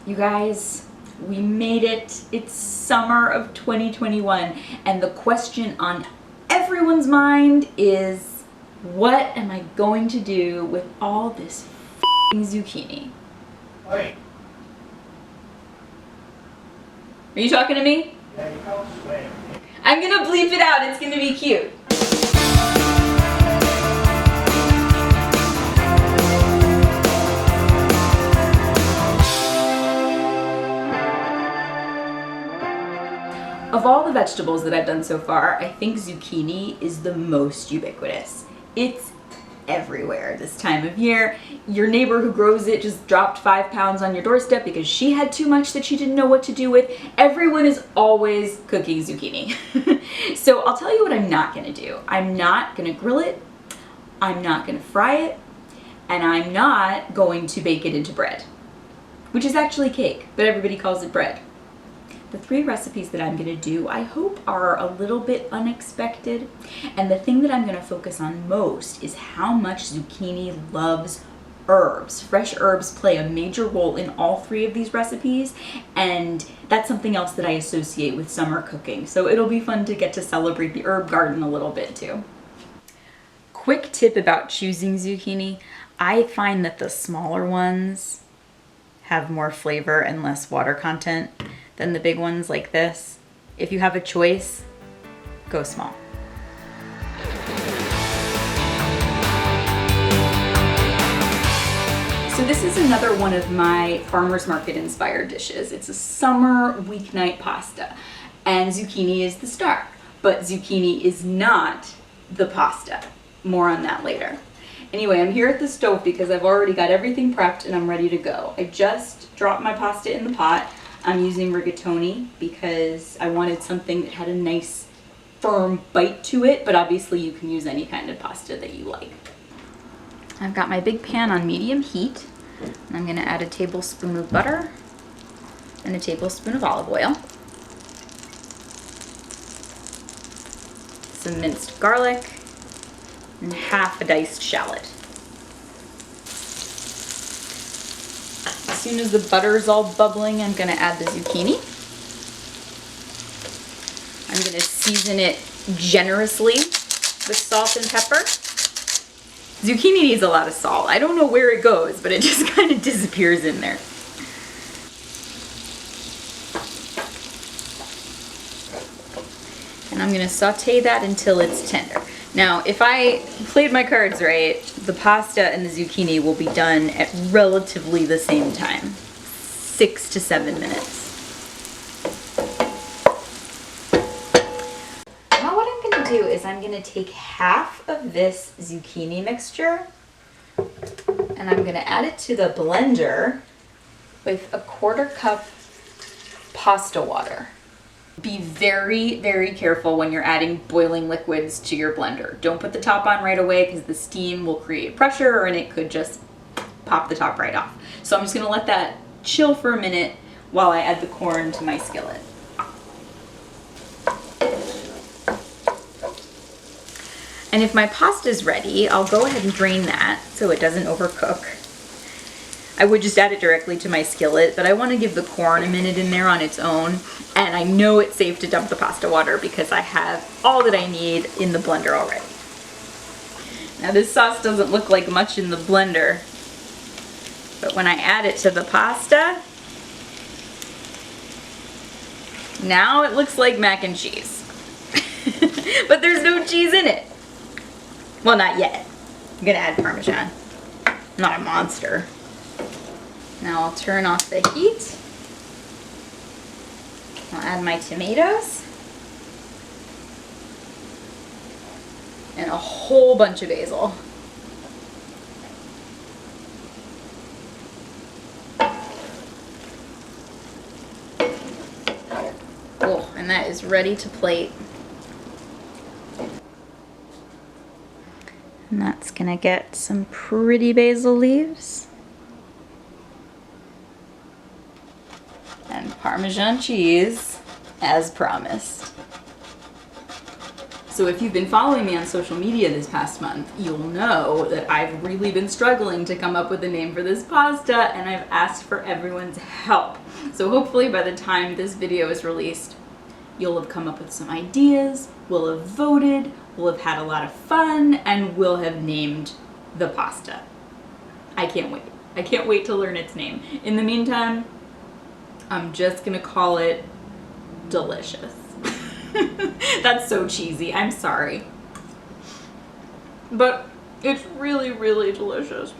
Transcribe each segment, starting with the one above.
You guys, we made it. It's summer of 2021, and the question on everyone's mind is, what am I going to do with all this f***ing zucchini? Wait. Are you talking to me? Yeah, you can't swear. I'm gonna bleep it out. It's gonna be cute. Of all the vegetables that I've done so far, I think zucchini is the most ubiquitous. It's everywhere this time of year. Your neighbor who grows it just dropped 5 pounds on your doorstep because she had too much that she didn't know what to do with. Everyone is always cooking zucchini. So I'll tell you what I'm not gonna do. I'm not gonna grill it, I'm not gonna fry it, and I'm not going to bake it into bread, which is actually cake, but everybody calls it bread. The 3 recipes that I'm gonna do, I hope, are a little bit unexpected. And the thing that I'm gonna focus on most is how much zucchini loves herbs. Fresh herbs play a major role in all 3 of these recipes, and that's something else that I associate with summer cooking. So it'll be fun to get to celebrate the herb garden a little bit too. Quick tip about choosing zucchini. I find that the smaller ones have more flavor and less water content than the big ones like this. If you have a choice, go small. So this is another one of my farmer's market inspired dishes. It's a summer weeknight pasta, and zucchini is the star, but zucchini is not the pasta. More on that later. Anyway, I'm here at the stove because I've already got everything prepped and I'm ready to go. I just dropped my pasta in the pot. I'm using rigatoni because I wanted something that had a nice firm bite to it, but obviously you can use any kind of pasta that you like. I've got my big pan on medium heat, and I'm gonna add a tablespoon of butter and a tablespoon of olive oil, some minced garlic, and half a diced shallot. As soon as the butter is all bubbling, I'm gonna add the zucchini. I'm gonna season it generously with salt and pepper. Zucchini needs a lot of salt. I don't know where it goes, but it just kind of disappears in there. And I'm gonna saute that until it's tender. Now, if I played my cards right, the pasta and the zucchini will be done at relatively the same time, 6 to 7 minutes. Now what I'm gonna do is I'm gonna take half of this zucchini mixture and I'm gonna add it to the blender with a 1/4 cup pasta water. Be very, very careful when you're adding boiling liquids to your blender. Don't put the top on right away because the steam will create pressure and it could just pop the top right off. So I'm just gonna let that chill for a minute while I add the corn to my skillet. And if my pasta's ready, I'll go ahead and drain that so it doesn't overcook. I would just add it directly to my skillet, but I want to give the corn a minute in there on its own. And I know it's safe to dump the pasta water because I have all that I need in the blender already. Now this sauce doesn't look like much in the blender, but when I add it to the pasta, now it looks like mac and cheese. But there's no cheese in it. Well, not yet. I'm gonna add Parmesan. I'm not a monster. Now I'll turn off the heat. I'll add my tomatoes. And a whole bunch of basil. Oh, and that is ready to plate. And that's gonna get some pretty basil leaves. And Parmesan cheese, as promised. So if you've been following me on social media this past month, you'll know that I've really been struggling to come up with a name for this pasta, and I've asked for everyone's help. So hopefully by the time this video is released, you'll have come up with some ideas, we'll have voted, we'll have had a lot of fun, and we'll have named the pasta. I can't wait. I can't wait to learn its name. In the meantime, I'm just gonna call it delicious. That's so cheesy, I'm sorry. But it's really, really delicious.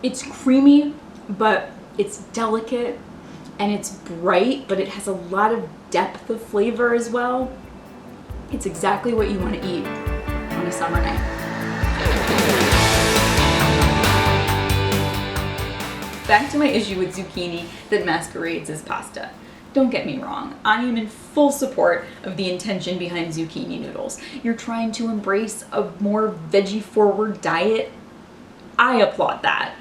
It's creamy, but it's delicate, and it's bright, but it has a lot of depth of flavor as well. It's exactly what you want to eat on a summer night. Back to my issue with zucchini that masquerades as pasta. Don't get me wrong, I am in full support of the intention behind zucchini noodles. You're trying to embrace a more veggie-forward diet. I applaud that.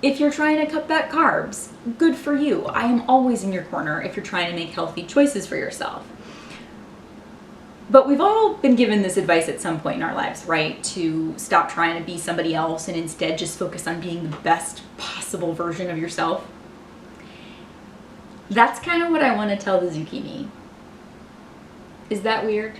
If you're trying to cut back carbs, good for you. I am always in your corner if you're trying to make healthy choices for yourself. But we've all been given this advice at some point in our lives, right? To stop trying to be somebody else and instead just focus on being the best possible version of yourself. That's kind of what I want to tell the zucchini. Is that weird?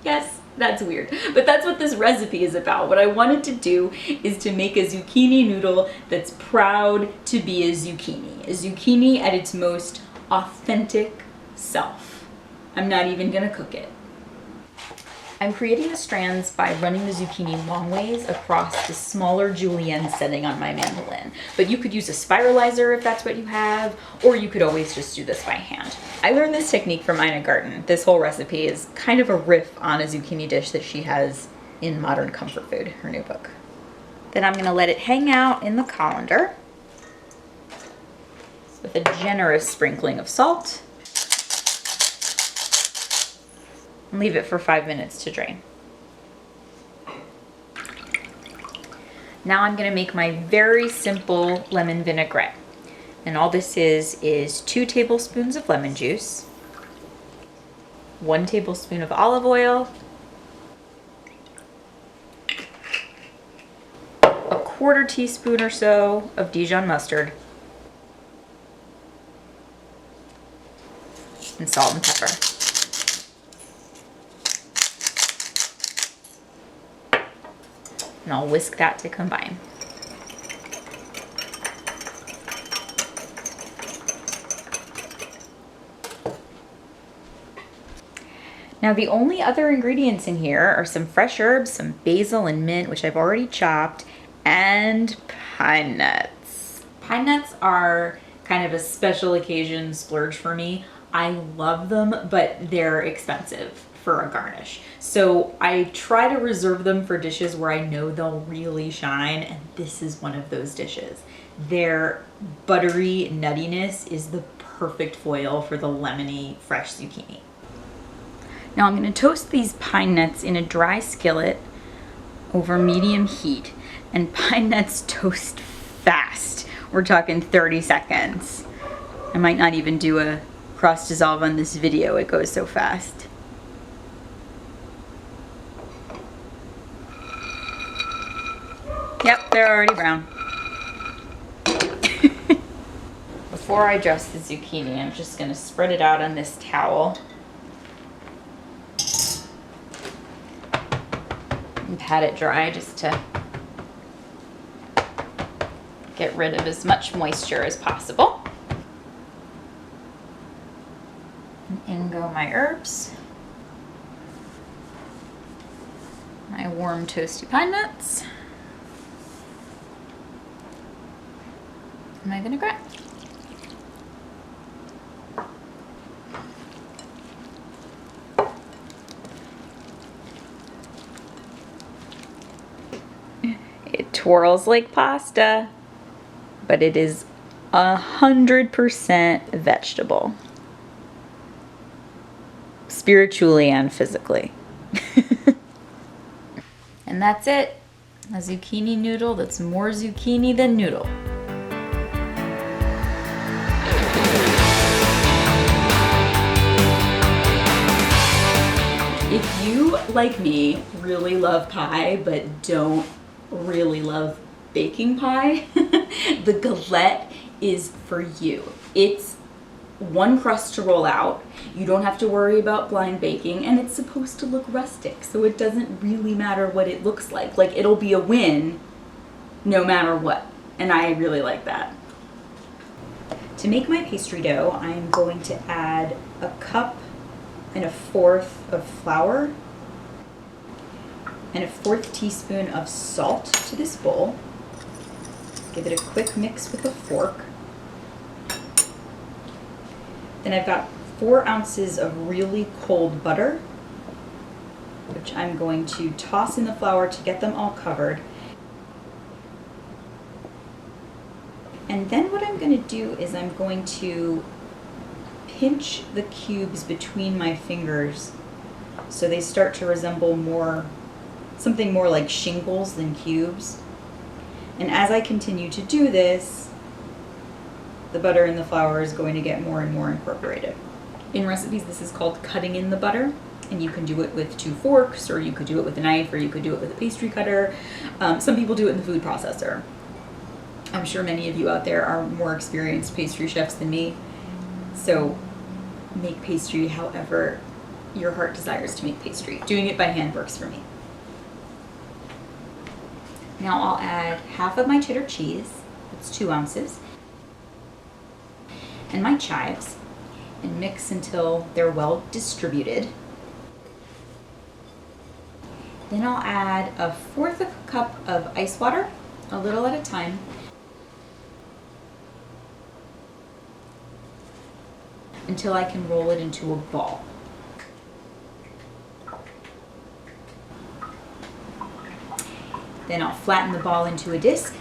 Yes, that's weird. But that's what this recipe is about. What I wanted to do is to make a zucchini noodle that's proud to be a zucchini at its most authentic self. I'm not even gonna cook it. I'm creating the strands by running the zucchini long ways across the smaller julienne setting on my mandolin. But you could use a spiralizer if that's what you have, or you could always just do this by hand. I learned this technique from Ina Garten. This whole recipe is kind of a riff on a zucchini dish that she has in Modern Comfort Food, her new book. Then I'm gonna let it hang out in the colander with a generous sprinkling of salt. And leave it for 5 minutes to drain. Now I'm gonna make my very simple lemon vinaigrette. And all this is 2 tablespoons of lemon juice, 1 tablespoon of olive oil, a 1/4 teaspoon or so of Dijon mustard, and salt and pepper. And I'll whisk that to combine. Now the only other ingredients in here are some fresh herbs, some basil and mint, which I've already chopped, and pine nuts. Pine nuts are kind of a special occasion splurge for me. I love them, but they're expensive for a garnish. So I try to reserve them for dishes where I know they'll really shine, and this is one of those dishes. Their buttery nuttiness is the perfect foil for the lemony fresh zucchini. Now I'm gonna toast these pine nuts in a dry skillet over medium heat, and pine nuts toast fast. We're talking 30 seconds. I might not even do a cross dissolve on this video, it goes so fast. Yep, they're already brown. Before I dress the zucchini, I'm just gonna spread it out on this towel and pat it dry just to get rid of as much moisture as possible. And in go my herbs, my warm toasty pine nuts, my vinaigrette. It twirls like pasta, but it is 100% vegetable, spiritually and physically. And that's it, a zucchini noodle that's more zucchini than noodle. you, like me, really love pie but don't really love baking pie, the galette is for you. It's one crust to roll out. You don't have to worry about blind baking, and it's supposed to look rustic, so it doesn't really matter what it looks like. Like, it'll be a win no matter what, and I really like that. To make my pastry dough, I'm going to add 1 1/4 cups of flour and 1/4 teaspoon of salt to this bowl. Give it a quick mix with a fork. Then I've got 4 ounces of really cold butter, which I'm going to toss in the flour to get them all covered. And then what I'm going to do is I'm going to pinch the cubes between my fingers so they start to resemble something more like shingles than cubes. And as I continue to do this, the butter in the flour is going to get more and more incorporated. In recipes, this is called cutting in the butter, and you can do it with 2 forks, or you could do it with a knife, or you could do it with a pastry cutter. Some people do it in the food processor. I'm sure many of you out there are more experienced pastry chefs than me, so make pastry however your heart desires to make pastry. Doing it by hand works for me. Now I'll add half of my cheddar cheese, that's 2 ounces, and my chives, and mix until they're well distributed. Then I'll add 1/4 cup of ice water, a little at a time. Until I can roll it into a ball. Then I'll flatten the ball into a disc,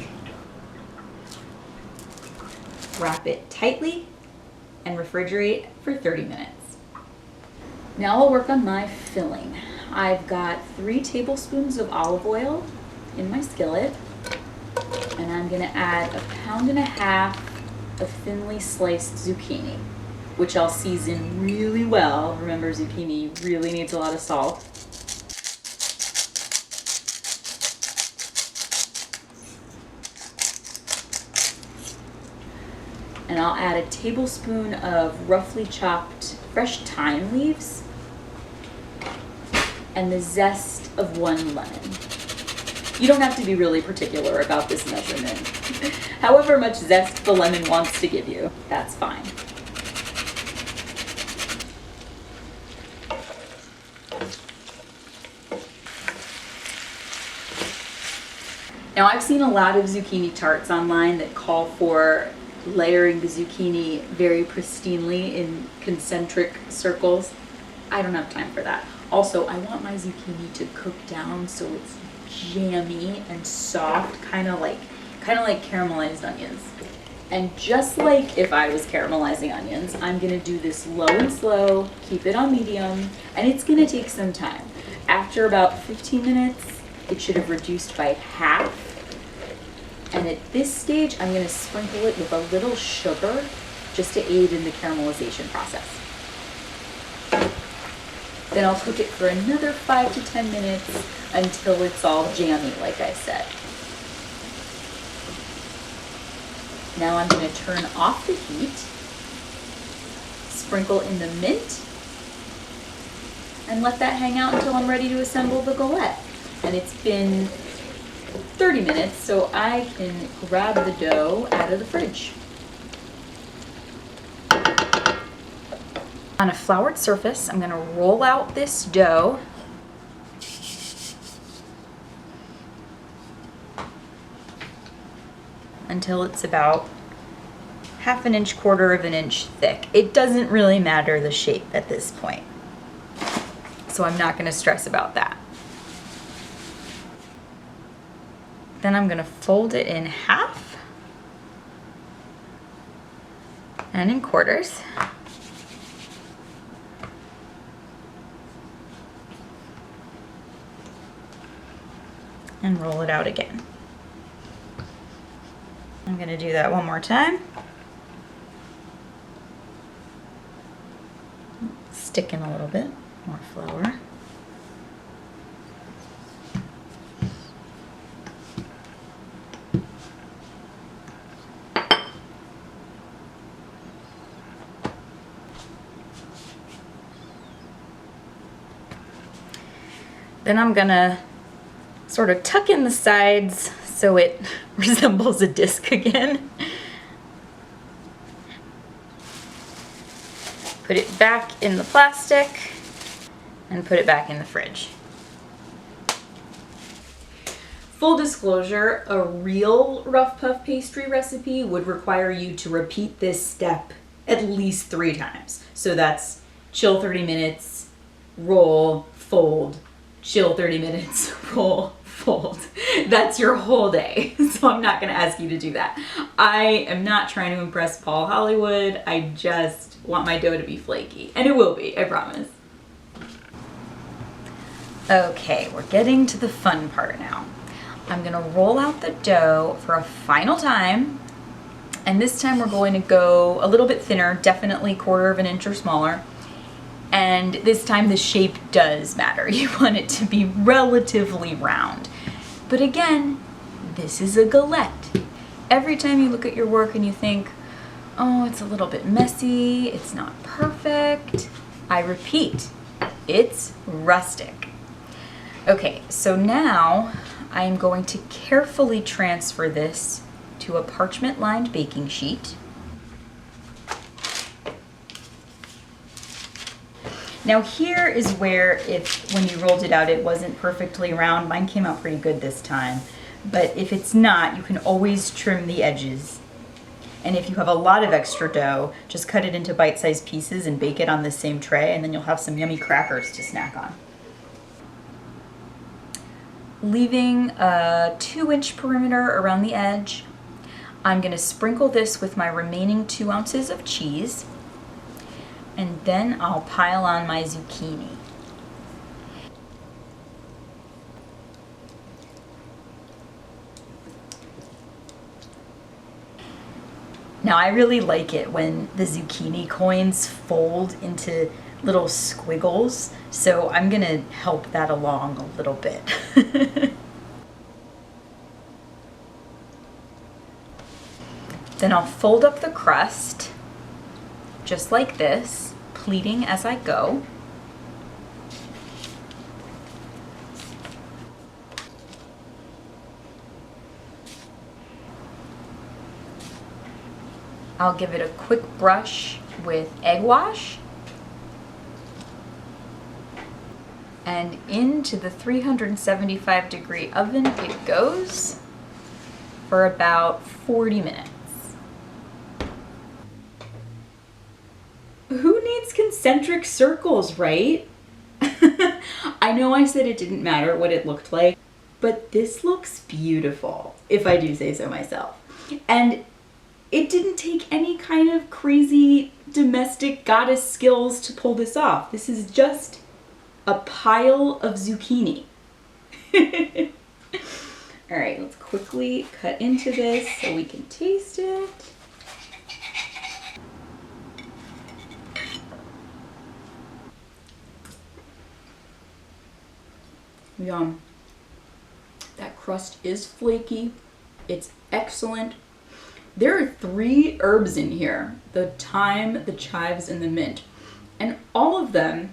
wrap it tightly, and refrigerate for 30 minutes. Now I'll work on my filling. I've got 3 tablespoons of olive oil in my skillet, and I'm gonna add 1.5 pounds of thinly sliced zucchini, which I'll season really well. Remember, zucchini really needs a lot of salt. And I'll add a tablespoon of roughly chopped fresh thyme leaves and the zest of 1 lemon. You don't have to be really particular about this measurement. However much zest the lemon wants to give you, that's fine. Now, I've seen a lot of zucchini tarts online that call for layering the zucchini very pristinely in concentric circles. I don't have time for that. Also, I want my zucchini to cook down so it's jammy and soft, kind of like caramelized onions. And just like if I was caramelizing onions, I'm gonna do this low and slow, keep it on medium, and it's gonna take some time. After about 15 minutes, it should have reduced by half. And at this stage, I'm gonna sprinkle it with a little sugar just to aid in the caramelization process. Then I'll cook it for another 5 to 10 minutes until it's all jammy, like I said. Now I'm gonna turn off the heat, sprinkle in the mint, and let that hang out until I'm ready to assemble the galette. And it's been 30 minutes, so I can grab the dough out of the fridge. On a floured surface, I'm gonna roll out this dough until it's about 1/2 inch, 1/4 inch thick. It doesn't really matter the shape at this point, so I'm not gonna stress about that. Then I'm gonna fold it in half and in quarters. And roll it out again. I'm gonna do that one more time. Stick in a little bit more flour. Then I'm gonna sort of tuck in the sides so it resembles a disc again. Put it back in the plastic and put it back in the fridge. Full disclosure, a real rough puff pastry recipe would require you to repeat this step at least 3 times. So that's chill 30 minutes, roll, fold, chill 30 minutes, roll, fold. That's your whole day. So I'm not gonna ask you to do that. I am not trying to impress Paul Hollywood. I just want my dough to be flaky. And it will be, I promise. Okay, we're getting to the fun part now. I'm gonna roll out the dough for a final time. And this time we're going to go a little bit thinner, definitely 1/4 of an inch or smaller. And this time the shape does matter. You want it to be relatively round. But again, this is a galette. Every time you look at your work and you think, oh, it's a little bit messy, it's not perfect, I repeat, it's rustic. Okay, so now I'm going to carefully transfer this to a parchment-lined baking sheet. Now here is where, if when you rolled it out it wasn't perfectly round, mine came out pretty good this time, but if it's not, you can always trim the edges. And if you have a lot of extra dough, just cut it into bite-sized pieces and bake it on this same tray, and then you'll have some yummy crackers to snack on. Leaving a 2-inch perimeter around the edge, I'm gonna sprinkle this with my remaining 2 ounces of cheese, and then I'll pile on my zucchini. Now I really like it when the zucchini coins fold into little squiggles, so I'm gonna help that along a little bit. Then I'll fold up the crust, just like this, pleating as I go. I'll give it a quick brush with egg wash. And into the 375-degree oven it goes for about 40 minutes. Who needs concentric circles, right? I know I said it didn't matter what it looked like, but this looks beautiful, if I do say so myself. And it didn't take any kind of crazy domestic goddess skills to pull this off. This is just a pile of zucchini. All right, let's quickly cut into this so we can taste it. Yum. That crust is flaky. It's excellent. There are 3 herbs in here: the thyme, the chives, and the mint. And all of them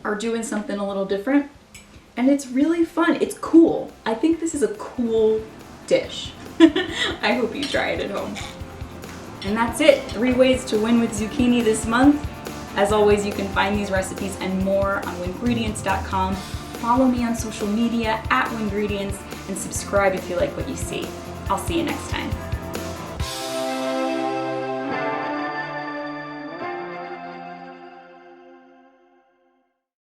are doing something a little different. And it's really fun. It's cool. I think this is a cool dish. I hope you try it at home. And that's it. 3 ways to win with zucchini this month. As always, you can find these recipes and more on wingredients.com. Follow me on social media @wingredients and subscribe if you like what you see. I'll see you next time.